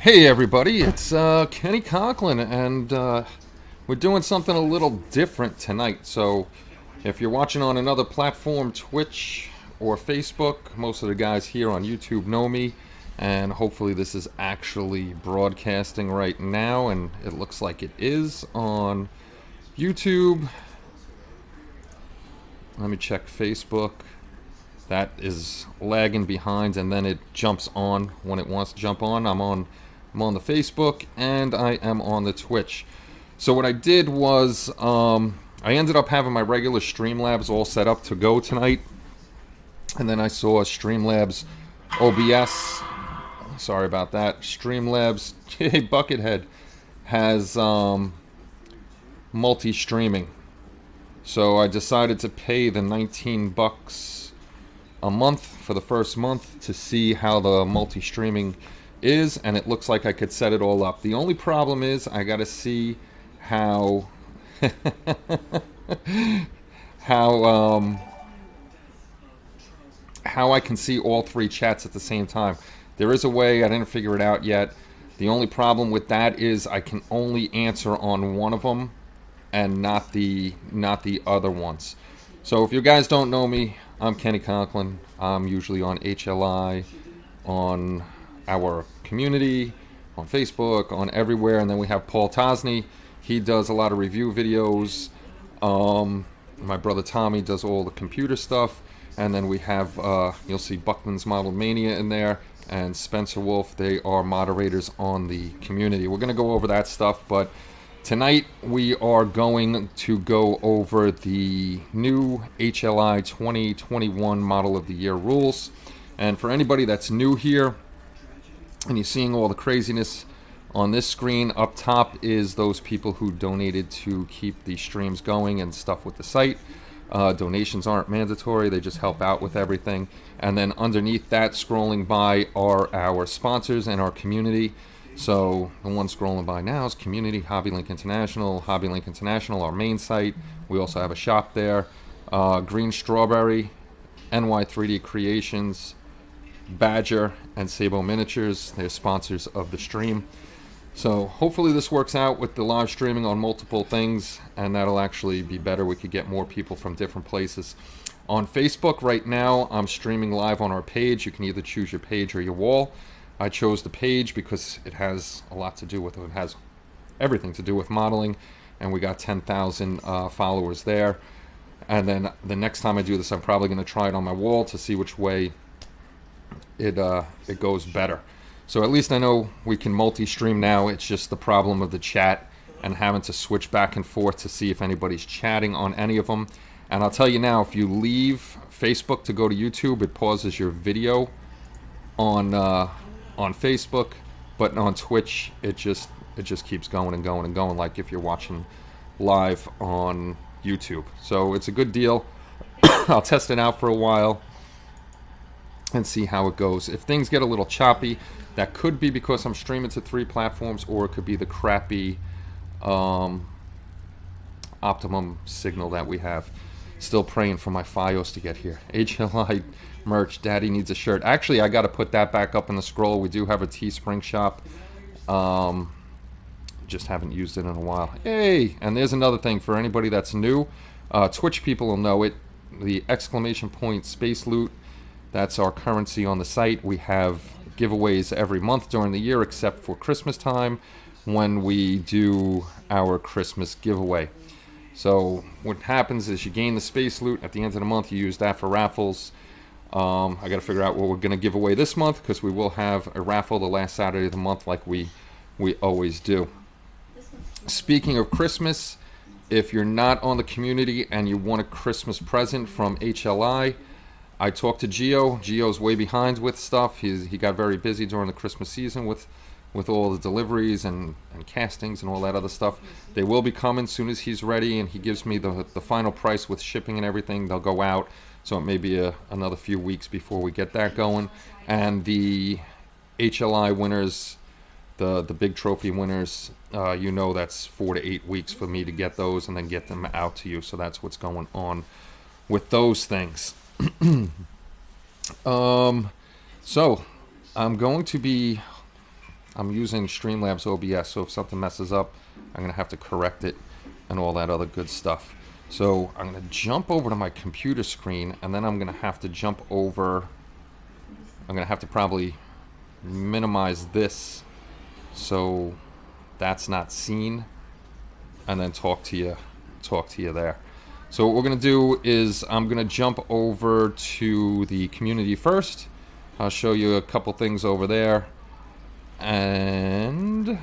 Hey everybody, it's Kenny Conklin, and we're doing something a little different tonight. So, if you're watching on another platform, Twitch or Facebook, most of the guys here on YouTube know me, and hopefully this is actually broadcasting right now, and it looks like it is on YouTube. Let me check Facebook. That is lagging behind, and then it jumps on when it wants to jump on. I'm on the Facebook, and I am on the Twitch. So what I did was I ended up having my regular Streamlabs all set up to go tonight, and then I saw Streamlabs OBS. Sorry about that. Streamlabs Buckethead has multi-streaming. So I decided to pay the 19 bucks a month for the first month to see how the multi-streaming is, and it looks like I could set it all up. The only problem is I gotta see how how I can see all three chats at the same time. There is a way, I didn't figure it out yet. The only problem with that is I can only answer on one of them and not the other ones. So if you guys don't know me, I'm Kenny Conklin. I'm usually on HLI, on our community, on Facebook, on everywhere. And then we have Paul Tosny. He does a lot of review videos. My brother Tommy does all the computer stuff. And then we have, you'll see Buckman's Model Mania in there, and Spencer Wolf. They are moderators on the community. We're going to go over that stuff, but tonight we are going to go over the new HLI 2021 Model of the Year rules. And for anybody that's new here and you're seeing all the craziness on this screen, up top is those people who donated to keep the streams going and stuff with the site. Donations aren't mandatory, they just help out with everything. And then underneath that, scrolling by, are our sponsors and our community. So the one scrolling by now is Community, HobbyLink International, HobbyLink International, our main site. We also have a shop there. Green Strawberry, NY3D Creations, Badger, and Sabo Miniatures. They're sponsors of the stream. So hopefully this works out with the live streaming on multiple things, and that'll actually be better. We could get more people from different places. On Facebook right now, I'm streaming live on our page. You can either choose your page or your wall. I chose the page because it has a lot to do with it. It has everything to do with modeling, and we got 10,000 followers there. And then the next time I do this, I'm probably going to try it on my wall to see which way it goes better. So at least I know we can multi-stream now. It's just the problem of the chat and having to switch back and forth to see if anybody's chatting on any of them. And I'll tell you now, if you leave Facebook to go to YouTube, it pauses your video on Facebook, but on Twitch it just keeps going and going and going, like if you're watching live on YouTube. So it's a good deal. I'll test it out for a while and see how it goes. If things get a little choppy, that could be because I'm streaming to 3 platforms, or it could be the crappy optimum signal that we have. Still praying for my Fios to get here. HLI merch, Daddy needs a shirt. Actually, I got to put that back up in the scroll. We do have a Teespring shop. Just haven't used it in a while. Hey, and there's another thing for anybody that's new. Twitch people will know it. The exclamation point space loot, that's our currency on the site. We have giveaways every month during the year except for Christmas time when we do our Christmas giveaway. So what happens is you gain the space loot. At the end of the month, you use that for raffles. I got to figure out what we're going to give away this month, because we will have a raffle the last Saturday of the month like we always do. Speaking of Christmas, if you're not on the community and you want a Christmas present from HLI, I talked to Gio. Gio's way behind with stuff. He got very busy during the Christmas season with all the deliveries and castings and all that other stuff. They will be coming as soon as he's ready, and he gives me the final price with shipping and everything. They'll go out, so it may be another few weeks before we get that going. And the HLI winners, the big trophy winners, you know that's 4 to 8 weeks for me to get those and then get them out to you. So that's what's going on with those things. So I'm going to be I'm using Streamlabs OBS, so if something messes up, I'm gonna have to correct it and all that other good stuff. So I'm gonna jump over to my computer screen, and then I'm gonna have to jump over. I'm gonna have to probably minimize this so that's not seen, and then talk to you there. So what we're gonna do is I'm gonna jump over to the community first. I'll show you a couple things over there, and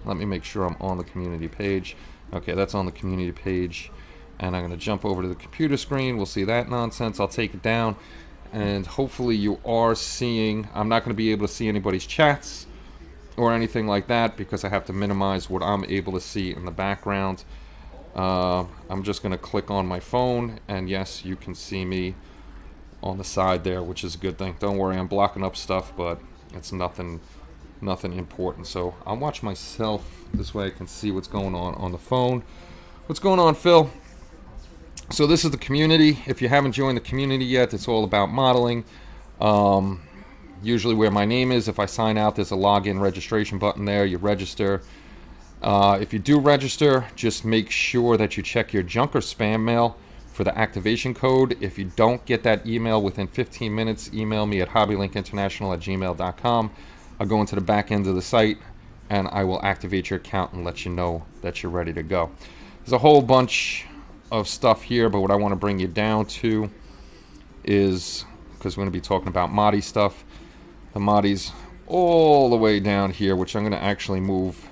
let me make sure I'm on the community page. Okay, that's on the community page, and I'm gonna jump over to the computer screen. We'll see that nonsense. I'll take it down, and hopefully you are seeing. I'm not gonna be able to see anybody's chats or anything like that because I have to minimize what I'm able to see in the background. I'm just going to click on my phone, and yes, you can see me on the side there, which is a good thing. Don't worry, I'm blocking up stuff, but it's nothing important. So I'll watch myself this way I can see what's going on the phone. What's going on, Phil? So this is the community. If you haven't joined the community yet, it's all about modeling. Usually where my name is, if I sign out, there's a login registration button there. You register. If you do register, just make sure that you check your junk or spam mail for the activation code. If you don't get that email within 15 minutes, email me at hobbylinkinternational@gmail.com. I'll go into the back end of the site, and I will activate your account and let you know that you're ready to go. There's a whole bunch of stuff here, but what I want to bring you down to is, because we're going to be talking about Madi stuff, the Madi's all the way down here, which I'm going to actually move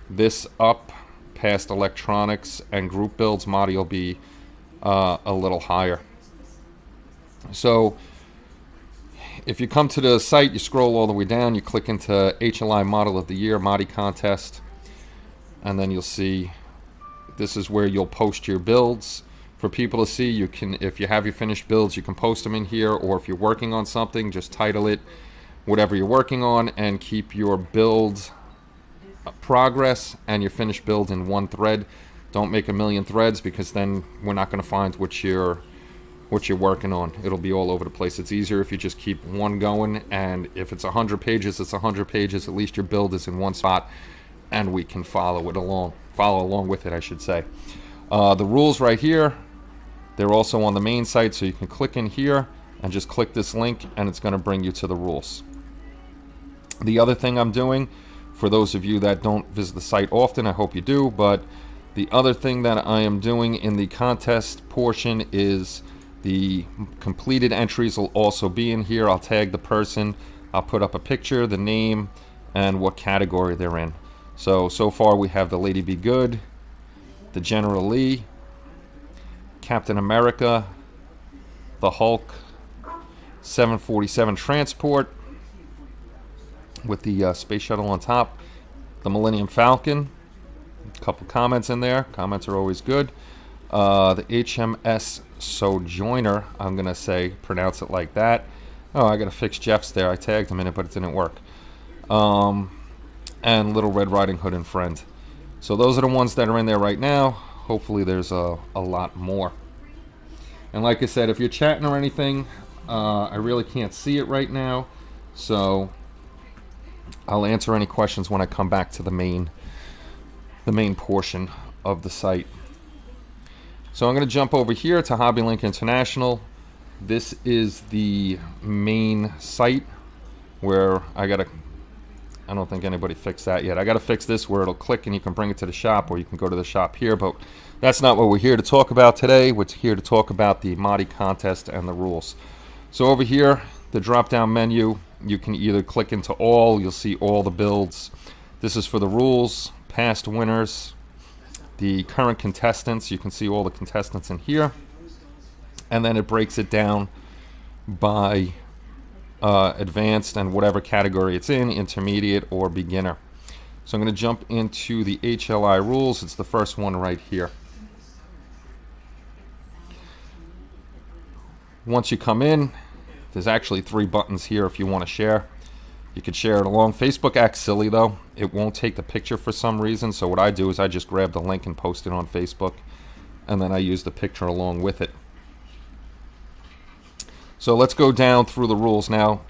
this up past electronics and group builds. Madi will be a little higher. So if you come to the site, you scroll all the way down, you click into HLI Model of the Year, Madi Contest, and then you'll see this is where you'll post your builds for people to see. You can, if you have your finished builds, you can post them in here, or if you're working on something, just title it whatever you're working on and keep your build progress and your finished build in one thread. Don't make a million threads, because then we're not going to find what you're working on. It'll be all over the place. It's easier if you just keep one going, and if it's 100 pages, it's 100 pages. At least your build is in one spot, and we can follow along with it, I should say. The rules right here, they're also on the main site, so you can click in here and just click this link, and it's going to bring you to the rules. The other thing I'm doing, for those of you that don't visit the site often, I hope you do, but the other thing that I am doing in the contest portion is the completed entries will also be in here. I'll tag the person, I'll put up a picture, the name, and what category they're in. So far we have the Lady Be Good, the General Lee, Captain America, the Hulk, 747 Transport with the space shuttle on top, the Millennium Falcon, a couple comments in there. Comments are always good. The HMS Sojourner, I'm going to say, pronounce it like that. Oh, I got to fix Jeff's there. I tagged him in it, but it didn't work. And Little Red Riding Hood and Friend. So those are the ones that are in there right now. Hopefully there's a lot more. And like I said, if you're chatting or anything, I really can't see it right now. So I'll answer any questions when I come back to the main portion of the site. So I'm going to jump over here to HobbyLink International. This is the main site where I don't think anybody fixed that yet. I got to fix this where it'll click and you can bring it to the shop, or you can go to the shop here, but that's not what we're here to talk about today. We're here to talk about the Madi contest and the rules. So over here, the drop down menu, you can either click into all, you'll see all the builds. This is for the rules, past winners, the current contestants. You can see all the contestants in here, and then it breaks it down by advanced and whatever category it's in, intermediate or beginner. So I'm going to jump into the HLI rules. It's the first one right here. Once you come in, there's actually 3 buttons here if you want to share. You could share it along. Facebook acts silly though. It won't take the picture for some reason, so what I do is I just grab the link and post it on Facebook, and then I use the picture along with it. So let's go down through the rules now.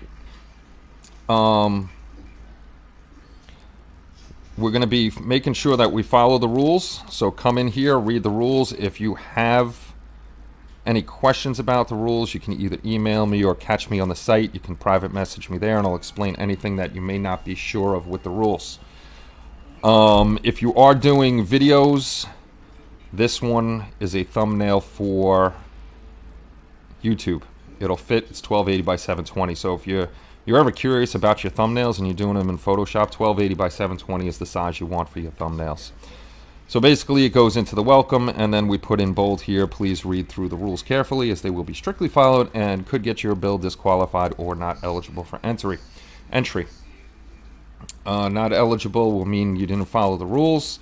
We're going to be making sure that we follow the rules. So come in here, read the rules. If you have any questions about the rules, you can either email me or catch me on the site. You can private message me there and I'll explain anything that you may not be sure of with the rules. If you are doing videos, this one is a thumbnail for YouTube. It'll fit. It's 1280 by 720. So if you're ever curious about your thumbnails and you're doing them in Photoshop, 1280 by 720 is the size you want for your thumbnails. So basically it goes into the welcome, and then we put in bold here, please read through the rules carefully as they will be strictly followed and could get your build disqualified or not eligible for entry. Not eligible will mean you didn't follow the rules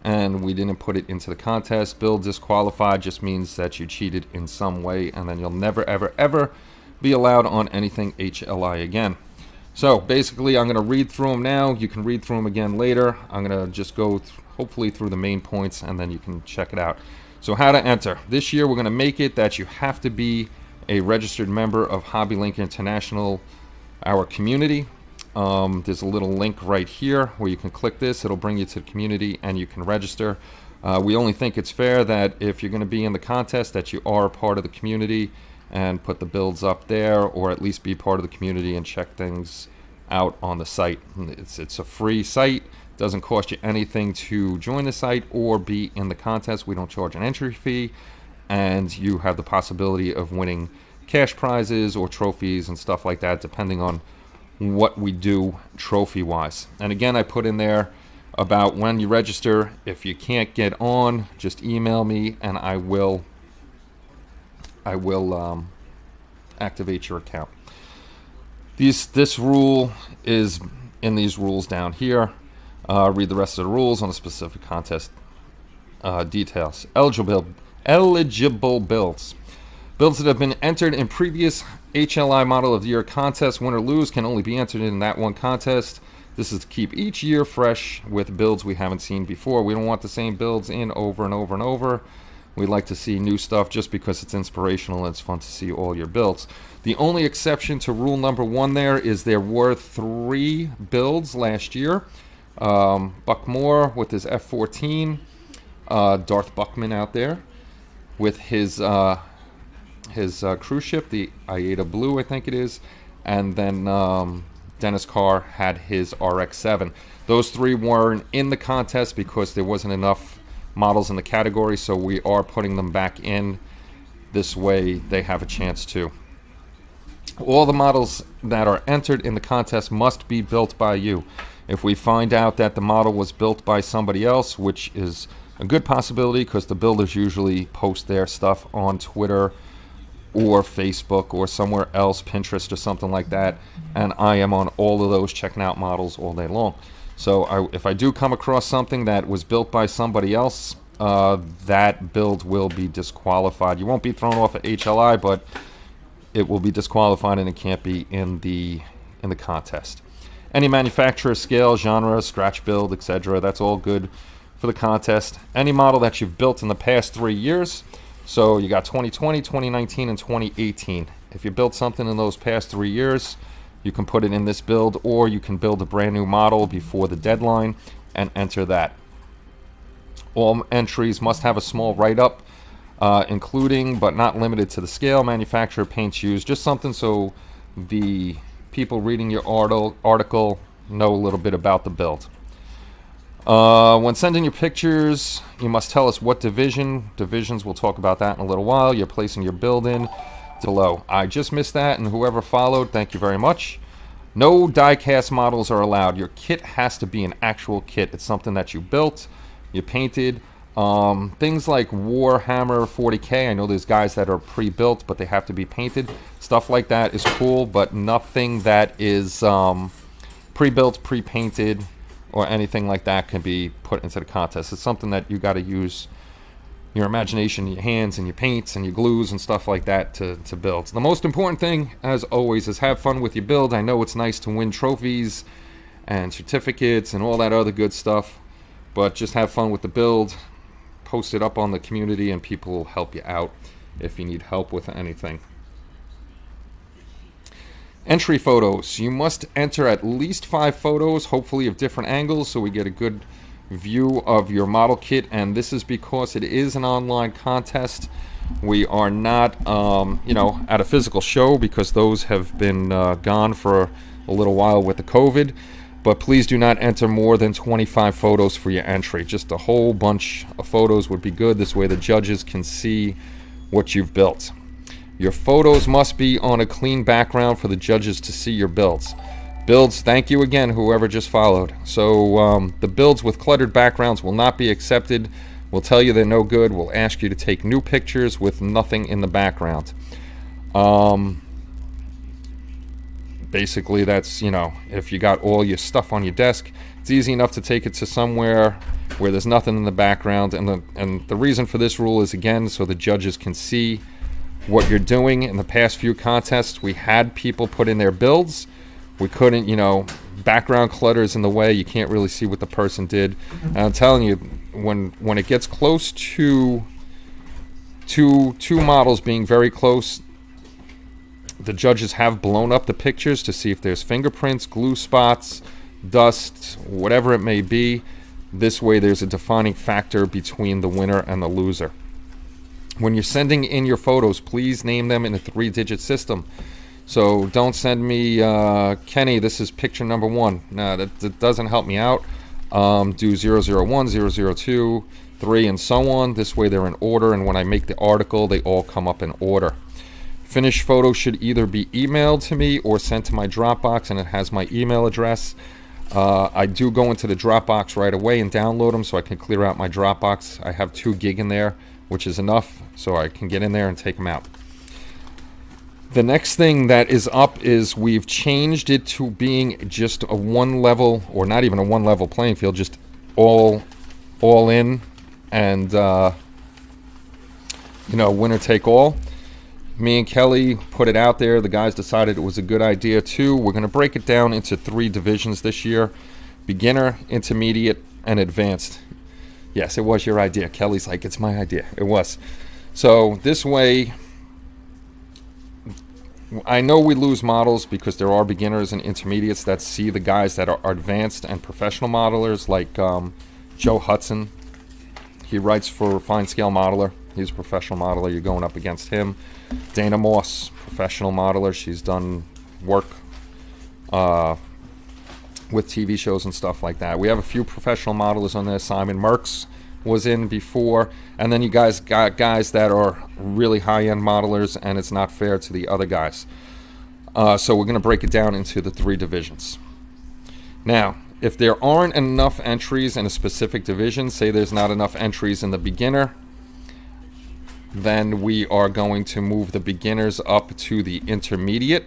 and we didn't put it into the contest. Build disqualified just means that you cheated in some way, and then you'll never ever ever be allowed on anything HLI again. So basically I'm going to read through them now. You can read through them again later. I'm going to just go hopefully through the main points and then you can check it out. So how to enter. This year we're going to make it that you have to be a registered member of HobbyLink International, our community. There's a little link right here where you can click this. It'll bring you to the community and you can register. We only think it's fair that if you're going to be in the contest that you are a part of the community and put the builds up there, or at least be part of the community and check things out on the site. It's a free site. Doesn't cost you anything to join the site or be in the contest. We don't charge an entry fee, and you have the possibility of winning cash prizes or trophies and stuff like that depending on what we do trophy wise. And again, I put in there about when you register. If you can't get on, just email me and I will activate your account. This rule is in these rules down here. Read the rest of the rules on the specific contest details. Eligible builds. Builds that have been entered in previous HLI Model of the Year contest, win or lose, can only be entered in that one contest. This is to keep each year fresh with builds we haven't seen before. We don't want the same builds in over and over and over. We like to see new stuff just because it's inspirational and it's fun to see all your builds. The only exception to rule number 1 there is there were 3 builds last year. Buck Moore with his F-14, Darth Buckman out there with his cruise ship, the Aida Blue, I think it is, and then Dennis Carr had his RX-7. Those 3 weren't in the contest because there wasn't enough models in the category, so we are putting them back in. This way they have a chance too. All the models that are entered in the contest must be built by you. If we find out that the model was built by somebody else, which is a good possibility because the builders usually post their stuff on Twitter or Facebook or somewhere else, Pinterest or something like that, and I am on all of those checking out models all day long. So if I do come across something that was built by somebody else, that build will be disqualified. You won't be thrown off at HLI, but it will be disqualified and it can't be in the contest. Any manufacturer, scale, genre, scratch build, etc., that's all good for the contest. Any model that you've built in the past 3 years, so you got 2020, 2019, and 2018. If you built something in those past 3 years, you can put it in this build, or you can build a brand new model before the deadline and enter that. All entries must have a small write-up, including but not limited to the scale, manufacturer, paints used, just something so the people reading your article know a little bit about the build. When sending your pictures, you must tell us what divisions, we'll talk about that in a little while, you're placing your build in. Below. I just missed that, and whoever followed, thank you very much. No die-cast models are allowed. Your kit has to be an actual kit. It's something that you built, you painted. Things like Warhammer 40K, I know there's guys that are pre-built, but they have to be painted. Stuff like that is cool, but nothing that is pre-built, pre-painted, or anything like that can be put into the contest. It's something that you got to use your imagination, your hands, and your paints, and your glues, and stuff like that to build. The most important thing, as always, is have fun with your build. I know it's nice to win trophies and certificates and all that other good stuff, but just have fun with the build. Post it up on the community, and people will help you out if you need help with anything. Entry photos. You must enter at least 5 photos, hopefully of different angles, so we get a good view of your model kit. And this is because it is an online contest. We are not, you know, at a physical show, because those have been gone for a little while with the COVID. But please do not enter more than 25 photos for your entry. Just a whole bunch of photos would be good. This way the judges can see what you've built. Your photos must be on a clean background for the judges to see your builds. Builds, thank you again, whoever just followed. So the builds with cluttered backgrounds will not be accepted. We'll tell you they're no good. We'll ask you to take new pictures with nothing in the background. Basically, that's, you know, if you got all your stuff on your desk, it's easy enough to take it to somewhere where there's nothing in the background. And the reason for this rule is, again, so the judges can see what you're doing. In the past few contests, we had people put in their builds. We couldn't, you know, background clutter is in the way. You can't really see what the person did. And I'm telling you, when it gets close to two models being very close, the judges have blown up the pictures to see if there's fingerprints, glue spots, dust, whatever it may be. This way there's a defining factor between the winner and the loser. When you're sending in your photos, please name them in a 3-digit system. So don't send me, Kenny, this is picture number 1. No, that doesn't help me out. Do 001, 002, 3, and so on. This way they're in order, and when I make the article, they all come up in order. Finished photos should either be emailed to me or sent to my Dropbox, and it has my email address. I do go into the Dropbox right away and download them so I can clear out my Dropbox. I have 2 gig in there, which is enough, so I can get in there and take them out. The next thing that is up is we've changed it to being just a 1 level, or not even a 1 level playing field, just all in, and you know, winner take all. Me and Kelly put it out there. The guys decided it was a good idea too. We're going to break it down into 3 divisions this year: beginner, intermediate, and advanced. Yes, it was your idea. Kelly's like, it's my idea. It was. So this way, I know we lose models because there are beginners and intermediates that see the guys that are advanced and professional modelers, like Joe Hudson. He writes for Fine Scale Modeler. He's a professional modeler. You're going up against him. Dana Moss, professional modeler. She's done work with TV shows and stuff like that. We have a few professional modelers on there. Simon Merckx was in before. And then you guys got guys that are really high-end modelers, and it's not fair to the other guys. So we're going to break it down into the 3 divisions. Now, if there aren't enough entries in a specific division, say there's not enough entries in the beginner, then we are going to move the beginners up to the intermediate.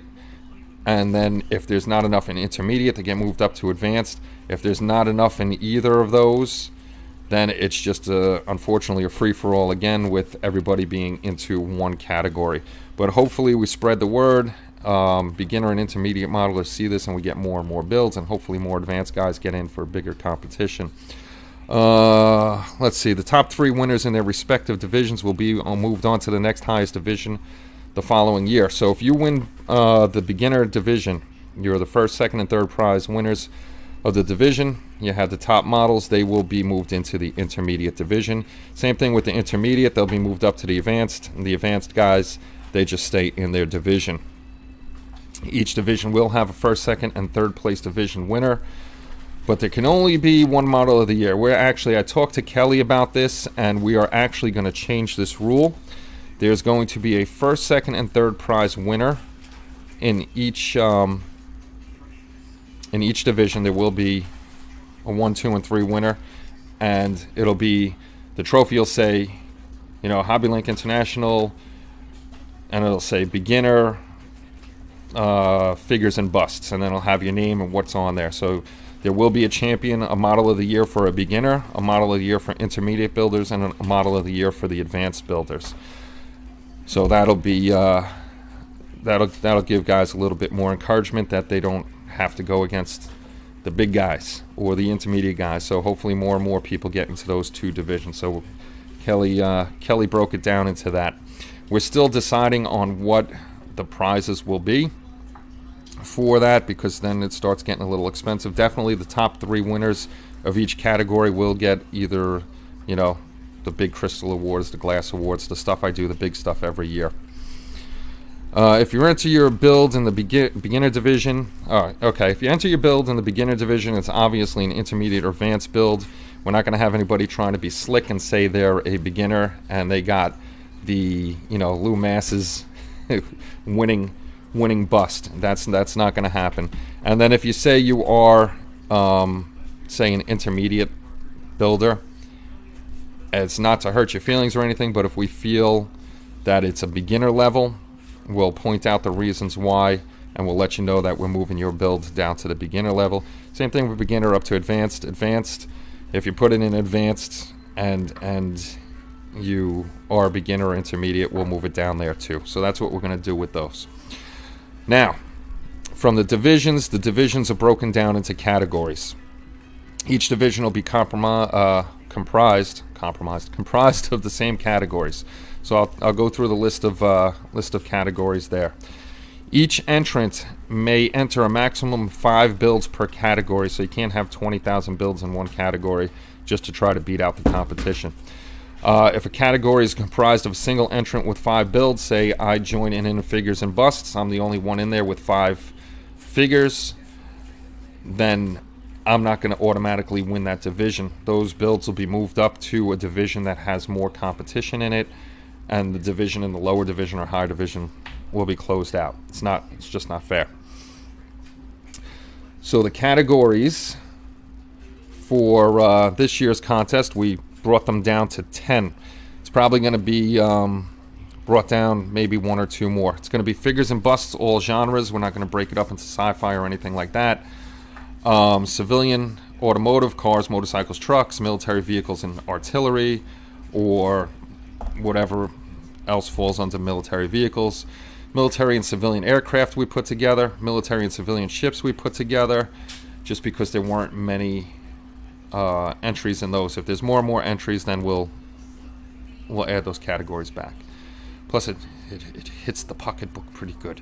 And then if there's not enough in intermediate, they get moved up to advanced. If there's not enough in either of those, then it's just unfortunately a free-for-all again, with everybody being into one category. But hopefully we spread the word. Beginner and intermediate modelers see this, and we get more and more builds, and hopefully more advanced guys get in for bigger competition. Let's see, the top 3 winners in their respective divisions will be moved on to the next highest division the following year. So if you win the beginner division, you're the first, second, and third prize winners of the division. You have the top models. They will be moved into the intermediate division. Same thing with the intermediate. They'll be moved up to the advanced. And the advanced guys, they just stay in their division. Each division will have a first, second, and third place division winner, but there can only be 1 model of the year. I talked to Kelly about this, and we are actually going to change this rule. There's going to be a first, second, and third prize winner in each division. There will be a 1, 2, and 3 winner, and it'll be, the trophy will say, you know, HobbyLink International, and it'll say beginner, figures and busts, and then it'll have your name and what's on there. So there will be a champion, a model of the year for a beginner, a model of the year for intermediate builders, and a model of the year for the advanced builders. So that'll be that'll give guys a little bit more encouragement that they don't have to go against the big guys or the intermediate guys. So hopefully more and more people get into those 2 divisions. So Kelly broke it down into that. We're still deciding on what the prizes will be. before that, because then it starts getting a little expensive. Definitely the top 3 winners of each category will get either, you know, the big crystal awards, the glass awards, the stuff I do, the big stuff every year. If you enter your build in the beginner division, okay, if you enter your build in the beginner division, it's obviously an intermediate or advanced build. We're not going to have anybody trying to be slick and say they're a beginner and they got the, you know, Lou Mass's winning bust. That's not going to happen. And then if you say you are, say, an intermediate builder, it's not to hurt your feelings or anything, but if we feel that it's a beginner level, we'll point out the reasons why, and we'll let you know that we're moving your build down to the beginner level. Same thing with beginner up to advanced. Advanced, if you put it in advanced and you are beginner or intermediate, we'll move it down there too. So that's what we're going to do with those. Now, from the divisions are broken down into categories. Each division will be comprised of the same categories. So I'll go through the list of categories there. Each entrant may enter a maximum of 5 builds per category, so you can't have 20,000 builds in one category just to try to beat out the competition. If a category is comprised of a single entrant with 5 builds, say I join in figures and busts, I'm the only one in there with 5 figures, then I'm not going to automatically win that division. Those builds will be moved up to a division that has more competition in it, and the division in the lower division or higher division will be closed out. It's just not fair. So the categories for this year's contest, we brought them down to 10. It's probably going to be brought down maybe 1 or 2 more. It's going to be figures and busts, all genres. We're not going to break it up into sci-fi or anything like that. Civilian, automotive, cars, motorcycles, trucks, military vehicles and artillery, or whatever else falls under military vehicles. Military and civilian aircraft we put together. Military and civilian ships we put together, just because there weren't many entries in those. If there's more and more entries, then we'll add those categories back. Plus it hits the pocketbook pretty good.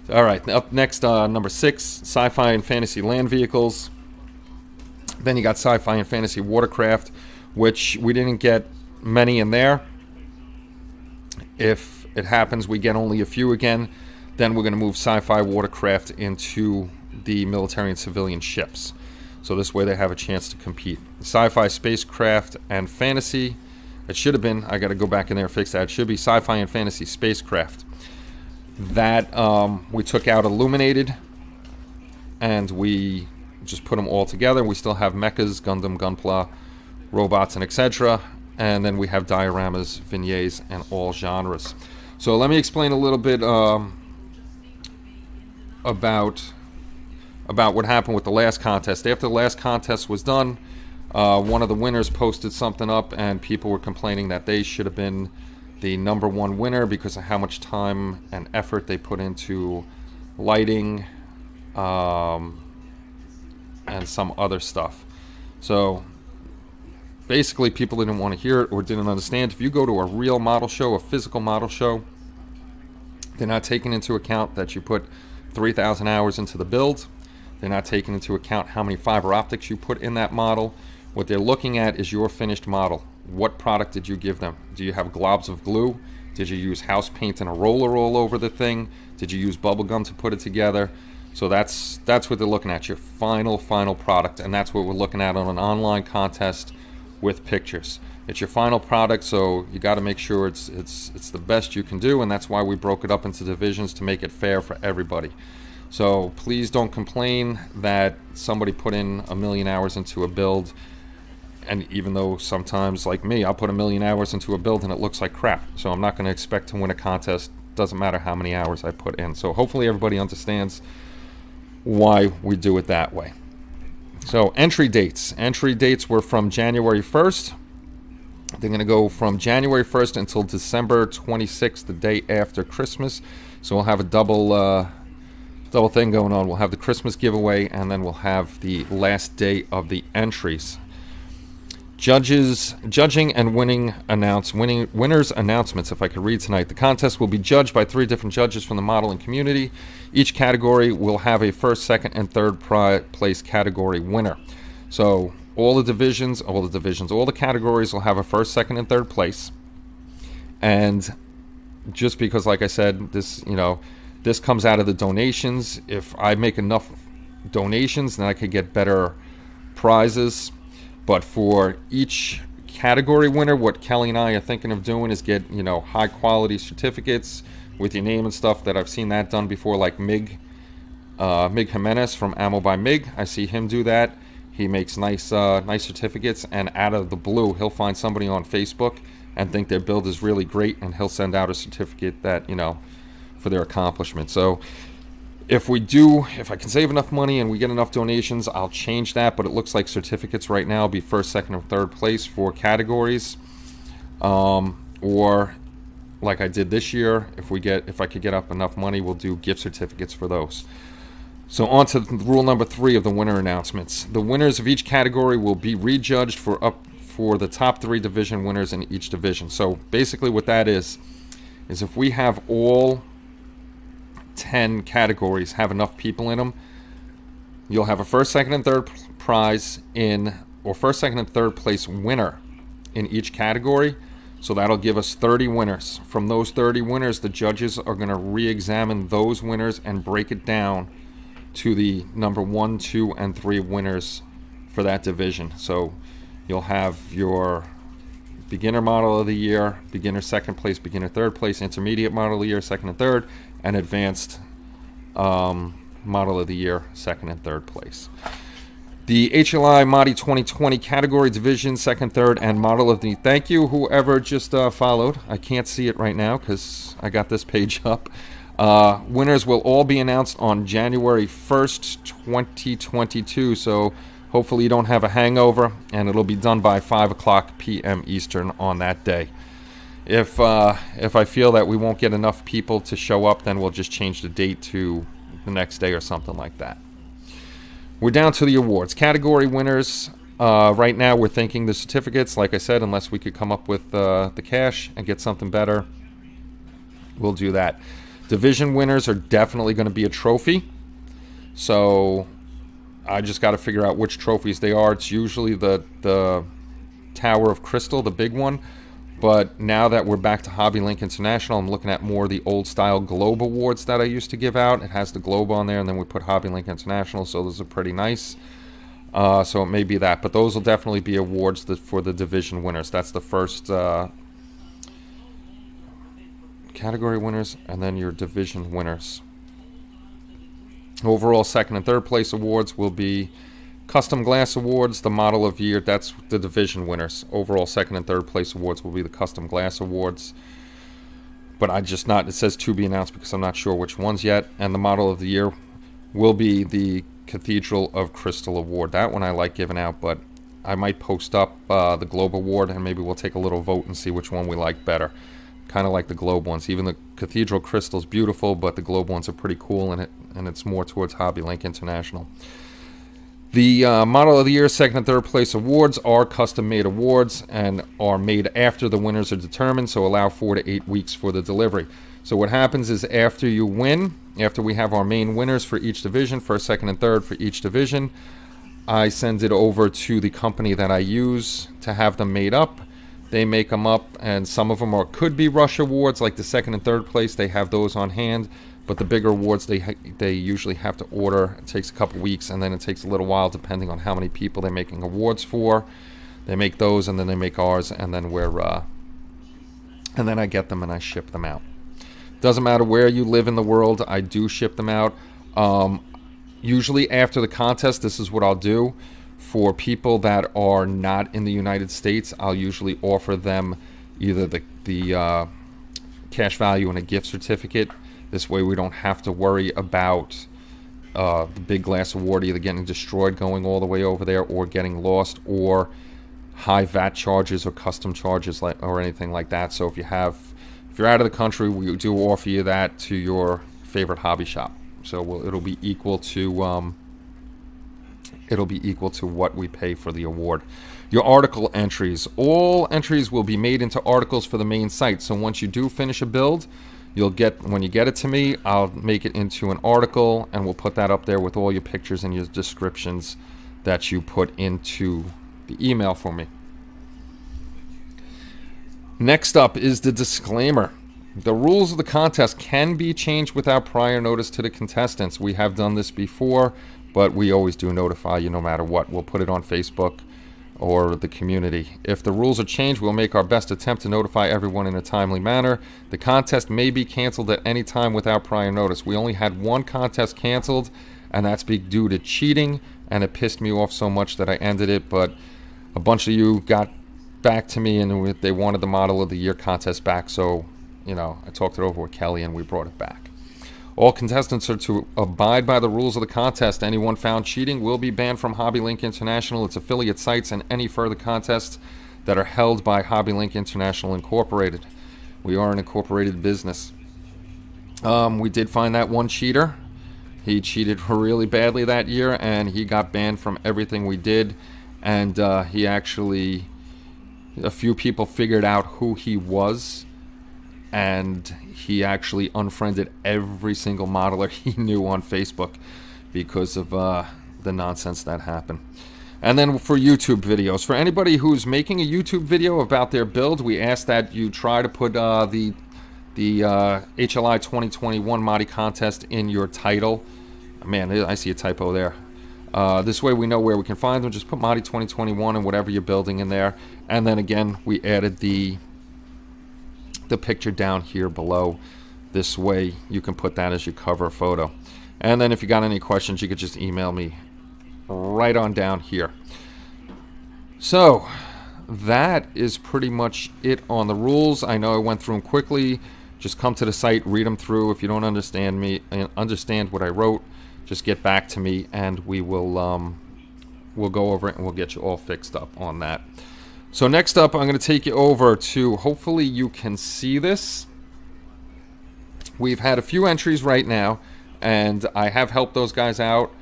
All right, up next, number 6, sci-fi and fantasy land vehicles. Then you got sci-fi and fantasy watercraft, which we didn't get many in there. If it happens we get only a few again, then we're going to move sci-fi watercraft into the military and civilian ships. So this way they have a chance to compete. Sci-fi spacecraft and fantasy, it should have been, I got to go back in there and fix that. It should be sci-fi and fantasy spacecraft. That we took out illuminated and we just put them all together. We still have mechas, Gundam, Gunpla, robots, and etc. And then we have dioramas, vignettes, and all genres. So let me explain a little bit about what happened with the last contest. After the last contest was done, one of the winners posted something up and people were complaining that they should have been the #1 winner because of how much time and effort they put into lighting and some other stuff. So basically people didn't want to hear it or didn't understand. If you go to a real model show, a physical model show, they're not taking into account that you put 3,000 hours into the build. They're not taking into account how many fiber optics you put in that model. What they're looking at is your finished model. What product did you give them? Do you have globs of glue? Did you use house paint and a roller all over the thing? Did you use bubble gum to put it together? So that's what they're looking at, your final product, and that's what we're looking at on an online contest with pictures. It's your final product, so you got to make sure it's the best you can do, and that's why we broke it up into divisions to make it fair for everybody. So please don't complain that somebody put in 1,000,000 hours into a build. And even though sometimes, like me, I'll put 1,000,000 hours into a build and it looks like crap. So I'm not going to expect to win a contest. Doesn't matter how many hours I put in. So hopefully everybody understands why we do it that way. So entry dates. Entry dates were from January 1st. They're going to go from January 1st until December 26th, the day after Christmas. So we'll have a double thing going on. We'll have the Christmas giveaway and then we'll have the last day of the entries. Judging and winners announcements. If I could read tonight, the contest will be judged by 3 different judges from the modeling community. Each category will have a first, second, and third place category winner. So all the categories will have a first, second, and third place. And just because, like I said, this comes out of the donations. If I make enough donations, then I could get better prizes. But for each category winner, what Kelly and I are thinking of doing is get, high quality certificates with your name and stuff that I've seen that done before, like Mig Jimenez from Ammo by Mig. I see him do that. He makes nice certificates, and out of the blue, he'll find somebody on Facebook and think their build is really great, and he'll send out a certificate that, for their accomplishment. So if I can save enough money and we get enough donations, I'll change that. But it looks like certificates right now will be first, second, and third place for categories. Or like I did this year, if I could get up enough money, we'll do gift certificates for those. So on to rule number 3 of the winner announcements. The winners of each category will be rejudged for the top 3 division winners in each division. So basically what that is if we have all 10 categories have enough people in them, you'll have a first, second, and third prize first, second, and third place winner in each category. So that'll give us 30 winners. From those 30 winners, the judges are going to re-examine those winners and break it down to the number 1, 2, and 3 winners for that division. So you'll have your beginner model of the year, beginner second place, beginner third place, intermediate model of the year, second and third, and advanced model of the year, second and third place. The HLI Modi 2020 category, division, second, third, and model of the... Thank you, whoever just followed. I can't see it right now because I got this page up. Winners will all be announced on January 1st, 2022. So hopefully you don't have a hangover, and it'll be done by 5:00 p.m. Eastern on that day. If I feel that we won't get enough people to show up, then we'll just change the date to the next day or something like that. We're down to the awards. Category winners. Right now we're thinking the certificates, like I said, unless we could come up with the cash and get something better, we'll do that. Division winners are definitely going to be a trophy. So I just got to figure out which trophies they are. It's usually the Tower of Crystal, the big one. But now that we're back to Hobby Link International, I'm looking at more of the old style Globe Awards that I used to give out. It has the Globe on there, and then we put Hobby Link International, so those are pretty nice. So it may be that. But those will definitely be awards for the division winners. That's the first category winners, and then your division winners. Overall second and third place awards will be Custom Glass Awards, the Model of the Year. That's the division winners. Overall second and third place awards will be the Custom Glass Awards. But it says to be announced because I'm not sure which ones yet. And the Model of the Year will be the Cathedral of Crystal Award. That one I like giving out, but I might post up the Globe Award, and maybe we'll take a little vote and see which one we like better. Kind of like the Globe ones. Even the Cathedral Crystal is beautiful, but the Globe ones are pretty cool, and it's more towards Hobby Link International. The Model of the Year, second and third place awards are custom-made awards and are made after the winners are determined, so allow 4 to 8 weeks for the delivery. So what happens is after you win, after we have our main winners for each division, first, second, and third for each division, I send it over to the company that I use to have them made up. They make them up, and some of them could be rush awards, like the second and third place. They have those on hand. But the bigger awards, they usually have to order. It takes a couple weeks, and then it takes a little while depending on how many people they're making awards for. They make those, and then they make ours, and then and then I get them and I ship them out. Doesn't matter where you live in the world, I do ship them out. Usually after the contest, this is what I'll do. For people that are not in the United States, I'll usually offer them either the cash value and a gift certificate. This way we don't have to worry about the big glass award either getting destroyed going all the way over there, or getting lost, or high VAT charges or custom charges or anything like that. So if you're out of the country, we do offer you that to your favorite hobby shop. So it'll be equal to it'll be equal to what we pay for the award. Your article entries. All entries will be made into articles for the main site. So once you do finish a build, you'll get, when you get it to me, I'll make it into an article, and we'll put that up there with all your pictures and your descriptions that you put into the email for me. Next up is the disclaimer. The rules of the contest can be changed without prior notice to the contestants. We have done this before, but we always do notify you no matter what. We'll put it on Facebook or the community. If the rules are changed, we'll make our best attempt to notify everyone in a timely manner. The contest may be canceled at any time without prior notice. We only had one contest canceled, and that's due to cheating, and it pissed me off so much that I ended it, but a bunch of you got back to me and they wanted the Model of the Year contest back, so you know, I talked it over with Kelly and we brought it back. All contestants are to abide by the rules of the contest. Anyone found cheating will be banned from HobbyLink International, its affiliate sites, and any further contests that are held by HobbyLink International Incorporated. We are an incorporated business. We did find that one cheater. He cheated really badly that year, and he got banned from everything we did. And he actually, a few people figured out who he was, and he actually unfriended every single modeler he knew on Facebook because of the nonsense that happened. And then for YouTube videos, for anybody who's making a YouTube video about their build, we ask that you try to put the HLI 2021 Modi contest in your title. Man, I see a typo there. This way we know where we can find them. Just put Modi 2021 and whatever you're building in there. And then again, we added the picture down here below. This way you can put that as your cover photo. And then if you got any questions, you could just email me right on down here. So that is pretty much it on the rules. I know I went through them quickly. Just come to the site, read them through. If you don't understand what I wrote, just get back to me and we will we'll go over it and we'll get you all fixed up on that. So next up, I'm going to take you over to, hopefully you can see this. We've had a few entries right now, and I have helped those guys out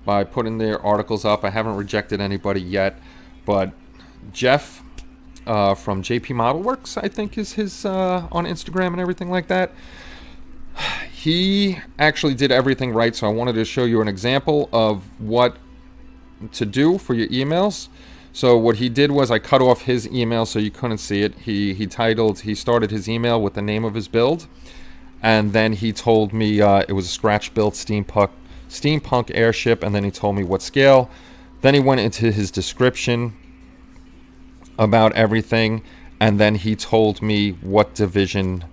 by putting their articles up. I haven't rejected anybody yet, but Jeff from JP Model Works, I think is his on Instagram and everything like that. He actually did everything right, so I wanted to show you an example of what to do for your emails. So what he did was I cut off his email so you couldn't see it. He started his email with the name of his build, and then he told me it was a scratch built steampunk airship, and then he told me what scale. Then he went into his description about everything, and then he told me what division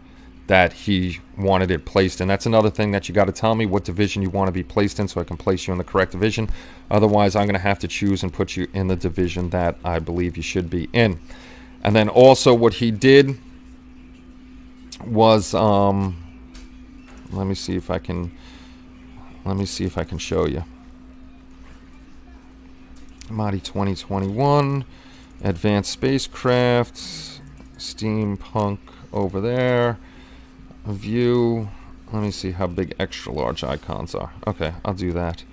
that he wanted it placed in. That's another thing that you got to tell me, what division you want to be placed in so I can place you in the correct division. Otherwise, I'm going to have to choose and put you in the division that I believe you should be in. And then also what he did was, let me see if I can show you. Modi 2021, advanced spacecraft, steampunk over there. View, let me see how big extra large icons are. Okay, I'll do that.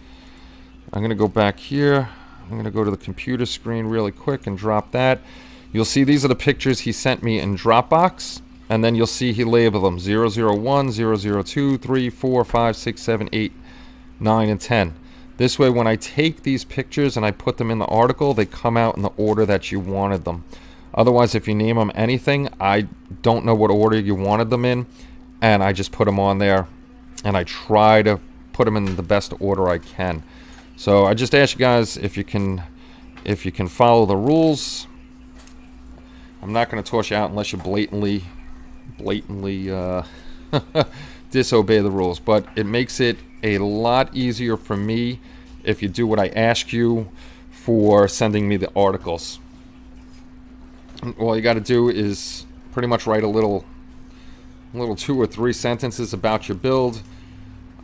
I'm going to go back here. I'm going to go to the computer screen really quick and drop that. You'll see these are the pictures he sent me in Dropbox, and then you'll see he labeled them 001, 002, 3, 4, 5, 6, 7, 8, 9, and 10. This way when I take these pictures and I put them in the article, they come out in the order that you wanted them. Otherwise, if you name them anything, I don't know what order you wanted them in, and I just put them on there, and I try to put them in the best order I can. So I just ask you guys if you can follow the rules. I'm not going to toss you out unless you blatantly disobey the rules, but it makes it a lot easier for me if you do what I ask you for sending me the articles. All you got to do is pretty much write a little 2 or 3 sentences about your build.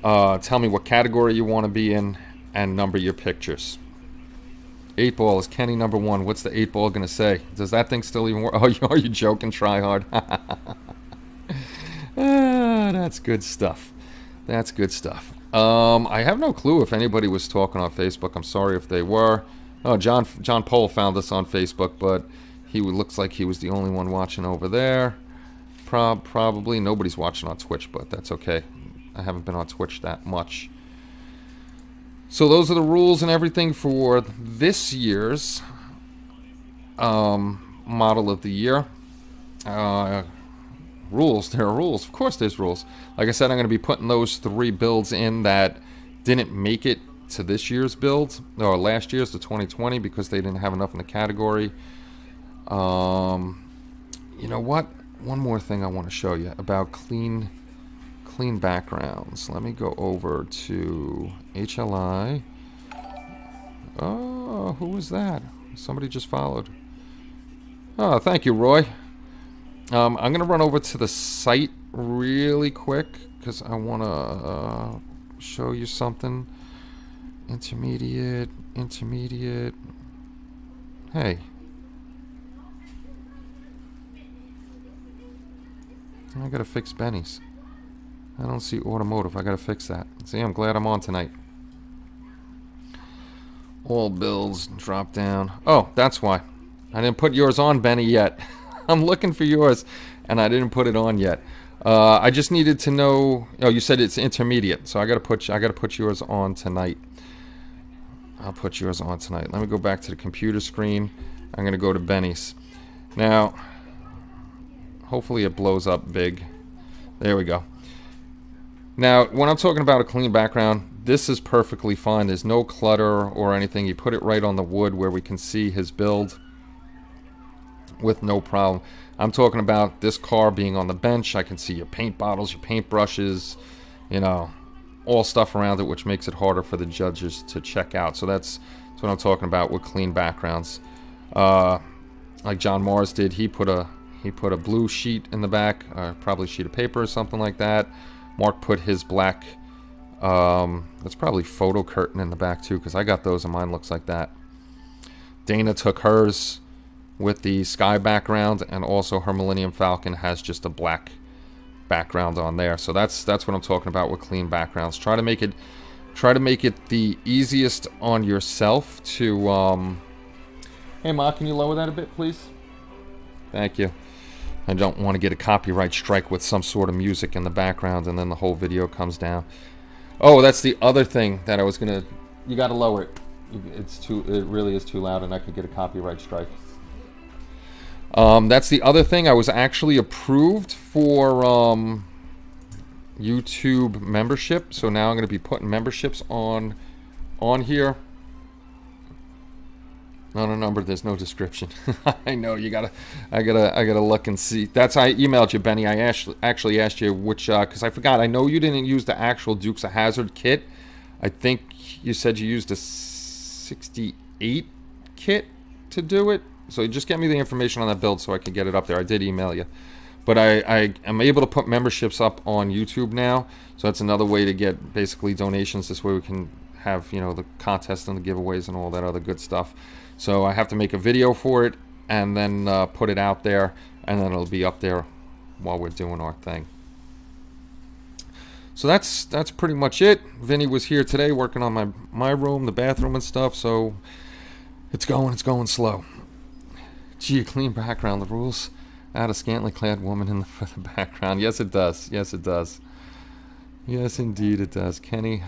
Tell me what category you want to be in, and number your pictures. 8 ball is Kenny number 1. What's the 8 ball gonna say? Does that thing still even work? Oh, are you joking? Try hard. That's good stuff. That's good stuff. I have no clue if anybody was talking on Facebook. I'm sorry if they were. Oh, John Pohl found us on Facebook, but he looks like he was the only one watching over there. Probably nobody's watching on Twitch, but that's okay. I haven't been on Twitch that much. So those are the rules and everything for this year's model of the year. Rules. There are rules. Of course there's rules. Like I said, I'm going to be putting those 3 builds in that didn't make it to this year's build, or last year's, the 2020, because they didn't have enough in the category. You know what? One more thing I want to show you about clean backgrounds. Let me go over to HLI. Oh, who was that? Somebody just followed. Oh, thank you, Roy. I'm going to run over to the site really quick because I want to show you something. Intermediate. Hey. I got to fix Benny's. I don't see automotive. I got to fix that. See, I'm glad I'm on tonight. All bills, drop down. Oh, that's why. I didn't put yours on, Benny, yet. I'm looking for yours, and I didn't put it on yet. I just needed to know. Oh, you said it's intermediate, so I gotta put yours on tonight. I'll put yours on tonight. Let me go back to the computer screen. I'm gonna go to Benny's. Now, hopefully it blows up big. There we go. Now, when I'm talking about a clean background, this is perfectly fine. There's no clutter or anything. You put it right on the wood where we can see his build with no problem. I'm talking about this car being on the bench. I can see your paint bottles, your paint brushes, you know, all stuff around it, which makes it harder for the judges to check out. So that's what I'm talking about with clean backgrounds. Like John Morris did, he put a blue sheet in the back, probably a sheet of paper or something like that. Mark put his black, that's probably photo curtain in the back too, because I got those and mine looks like that. Dana took hers with the sky background, and also her Millennium Falcon has just a black background on there. So that's what I'm talking about with clean backgrounds. Try to make it the easiest on yourself to hey Ma, can you lower that a bit, please? Thank you. I don't want to get a copyright strike with some sort of music in the background and then the whole video comes down. Oh, that's the other thing that I was gonna. You got to lower it. It really is too loud, and I could get a copyright strike. That's the other thing. I was actually approved for YouTube membership, so now I'm going to be putting memberships on here. Not a number. There's no description. I know you gotta. I gotta look and see. That's I emailed you, Benny. I actually asked you which because I forgot. I know you didn't use the actual Dukes of Hazzard kit. I think you said you used a 68 kit to do it. So just get me the information on that build so I can get it up there. I did email you. But I am able to put memberships up on YouTube now. So that's another way to get basically donations. This way we can have, you know, the contest and the giveaways and all that other good stuff. So I have to make a video for it and then put it out there. And then it'll be up there while we're doing our thing. So that's pretty much it. Vinny was here today working on my room, the bathroom and stuff. So it's going slow. Gee, clean background, the rules. Add a scantily clad woman in the background. Yes, it does. Yes, it does. Yes, indeed, it does. Kenny.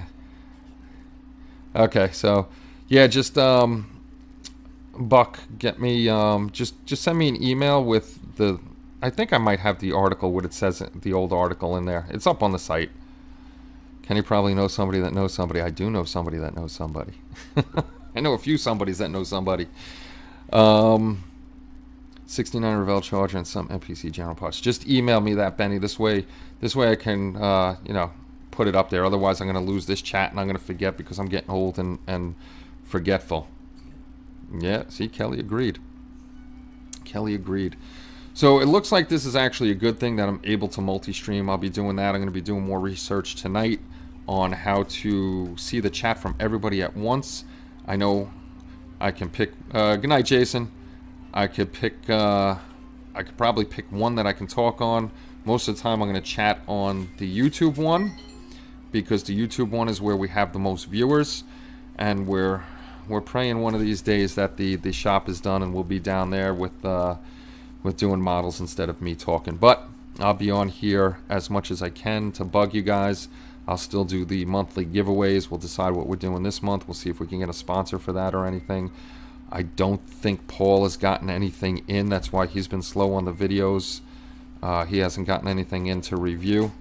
Okay, so yeah, just Buck, get me just send me an email with the. I think I might have the article, what it says, the old article in there. It's up on the site. Kenny probably knows somebody that knows somebody. I do know somebody that knows somebody. I know a few somebodies that know somebody. 69 Revell Charger and some NPC general parts. Just email me that, Benny. This way I can you know, put it up there. Otherwise I'm going to lose this chat and I'm going to forget because I'm getting old and forgetful. Yeah, see, Kelly agreed. Kelly agreed. So it looks like this is actually a good thing that I'm able to multi-stream. I'll be doing that. I'm going to be doing more research tonight on how to see the chat from everybody at once. I know I can pick good night, Jason. I could probably pick one that I can talk on. Most of the time I'm going to chat on the YouTube one because the YouTube one is where we have the most viewers, and we're praying one of these days that the shop is done and we'll be down there with doing models instead of me talking. But I'll be on here as much as I can to bug you guys. I'll still do the monthly giveaways. We'll decide what we're doing this month. We'll see if we can get a sponsor for that or anything. I don't think Paul has gotten anything in. That's why he's been slow on the videos. He hasn't gotten anything in to review.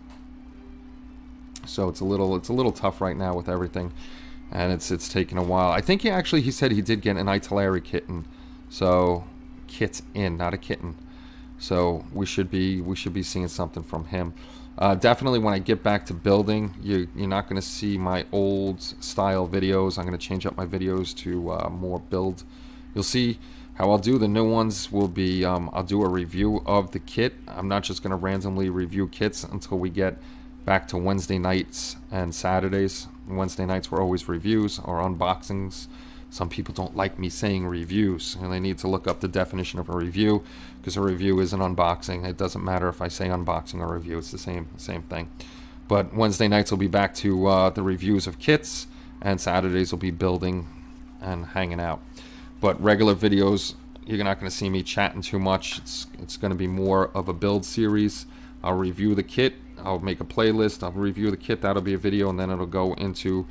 So it's a little tough right now with everything, and it's taken a while. I think he said he did get an HLI kitten. So kit's in, not a kitten. So we should be seeing something from him. Definitely when I get back to building, you're not going to see my old style videos. I'm going to change up my videos to more build. You'll see how I'll do the new ones will be I'll do a review of the kit. I'm not just going to randomly review kits until we get back to Wednesday nights and Saturdays. Wednesday nights were always reviews or unboxings. Some people don't like me saying reviews, and they need to look up the definition of a review, because a review is an unboxing. It doesn't matter if I say unboxing or review, it's the same thing. But Wednesday nights will be back to the reviews of kits, and Saturdays will be building and hanging out. But regular videos, you're not going to see me chatting too much. It's going to be more of a build series. I'll review the kit, I'll make a playlist, I'll review the kit, that'll be a video, and then it'll go into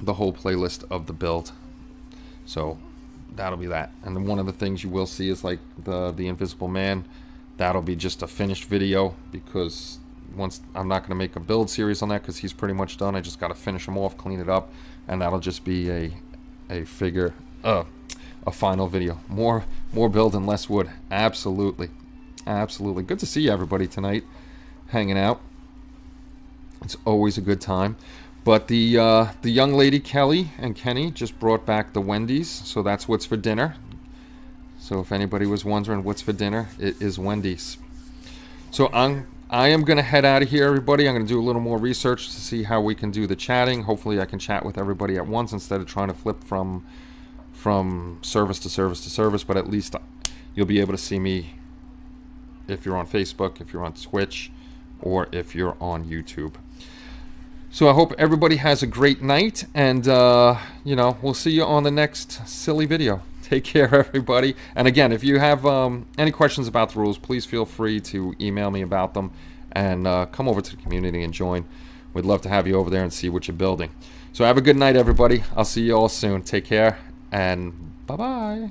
the whole playlist of the build. So that'll be that. And then one of the things you will see is like the Invisible Man. That'll be just a finished video, because once I'm not going to make a build series on that because he's pretty much done. I just got to finish him off, clean it up, and that'll just be a final video. More build and less wood. Absolutely good to see you everybody tonight hanging out. It's always a good time. But the young lady Kelly and Kenny just brought back the Wendy's, so that's what's for dinner. So if anybody was wondering what's for dinner, it is Wendy's. So I am going to head out of here, everybody. I'm going to do a little more research to see how we can do the chatting. Hopefully I can chat with everybody at once instead of trying to flip from service to service to service. But at least you'll be able to see me if you're on Facebook, if you're on Twitch, or if you're on YouTube. So I hope everybody has a great night, and we'll see you on the next silly video. Take care, everybody. And again, if you have any questions about the rules, please feel free to email me about them, and come over to the community and join. We'd love to have you over there and see what you're building. So have a good night, everybody. I'll see you all soon. Take care, and bye-bye.